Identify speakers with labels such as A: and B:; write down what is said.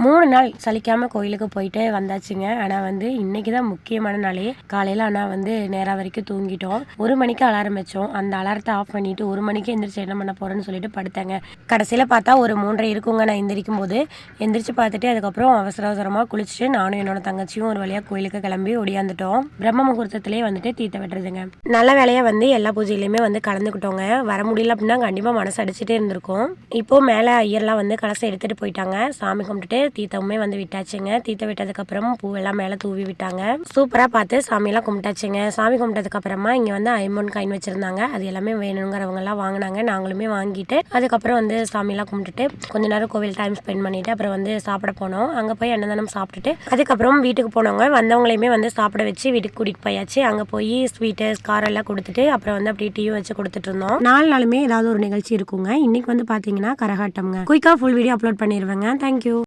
A: 3 நாள் சலிக்காமல் கோயிலுக்கு போயிட்டு வந்தாச்சுங்க. ஆனால் வந்து இன்றைக்கி தான் முக்கியமான நாளே. காலையில் ஆனால் வந்து நேரம் வரைக்கும் தூங்கிட்டோம். 1 மணிக்கு அலாரம் வச்சோம். அந்த அலாரத்தை ஆஃப் பண்ணிவிட்டு 1 மணிக்கு எந்திரிச்சு என்ன பண்ண போகிறேன்னு சொல்லிட்டு படுத்தேங்க. கடைசியில் பார்த்தா ஒரு 3:30 இருக்குங்க நான் எந்திரிக்கும் போது. எந்திரிச்சு பார்த்துட்டு அதுக்கப்புறம் அவசர அவசரமாக குளிச்சுட்டு நானும் என்னோட தங்கச்சியும் ஒரு வழியாக கோயிலுக்கு கிளம்பி ஒடியாந்துட்டோம். பிரம்ம முகூர்த்தத்திலே வந்துட்டு தீர்த்த வெட்டுறதுங்க. நல்ல வேலையாக வந்து எல்லா பூஜையிலையுமே வந்து கலந்துக்கிட்டோங்க. வர முடியல அப்படின்னா கண்டிப்பாக மனசு அடிச்சுட்டே இருந்திருக்கும். இப்போது மேலே ஐயர்லாம் வந்து கலசம் எடுத்துகிட்டு போயிட்டாங்க. சாமி கும்பிட்டுட்டு தீர்த்தமுமே வந்து விட்டாச்சுங்க. தீர்த்தம் விட்டதுக்கப்புறம் பூவெல்லாம் மேலே தூவி விட்டாங்க. சூப்பராக பார்த்து சாமியெல்லாம் கும்பிட்டாச்சுங்க. சாமி கும்பிட்டதுக்கப்புறமா இங்கே வந்து ஐமோன் காயின் வச்சுருந்தாங்க. அது எல்லாமே வேணுங்கிறவங்கலாம் வாங்கினாங்க. நாங்களுமே வாங்கிட்டு அதுக்கப்புறம் வந்து சாமியெல்லாம் கும்பிட்டுட்டு கொஞ்ச நேரம் கோவில் டைம் ஸ்பெண்ட் பண்ணிவிட்டு அப்புறம் வந்து சாப்பிட போனோம். அங்கே போய் அன்னதானம் சாப்பிட்டுட்டு அதுக்கப்புறம் வீட்டுக்கு போனவங்க வந்தவங்களையுமே வந்து சாப்பிட வச்சு வீட்டுக்கு கூட்டிகிட்டு போயாச்சு. அங்கே போய் ஸ்வீட்டு காரம் எல்லாம் கொடுத்துட்டு அப்புறம் வந்து அப்படியே டீயும் வச்சு கொடுத்துட்டு இருந்தோம். 4 நாளுமே ஏதாவது ஒரு நிகழ்ச்சி இருக்குங்க. இன்னைக்கு வந்து பார்த்தீங்கன்னா கரகாட்டம்ங்க. குயிக்காக ஃபுல் வீடியோ அப்லோட் பண்ணிடுவேங்க. தேங்க்யூ.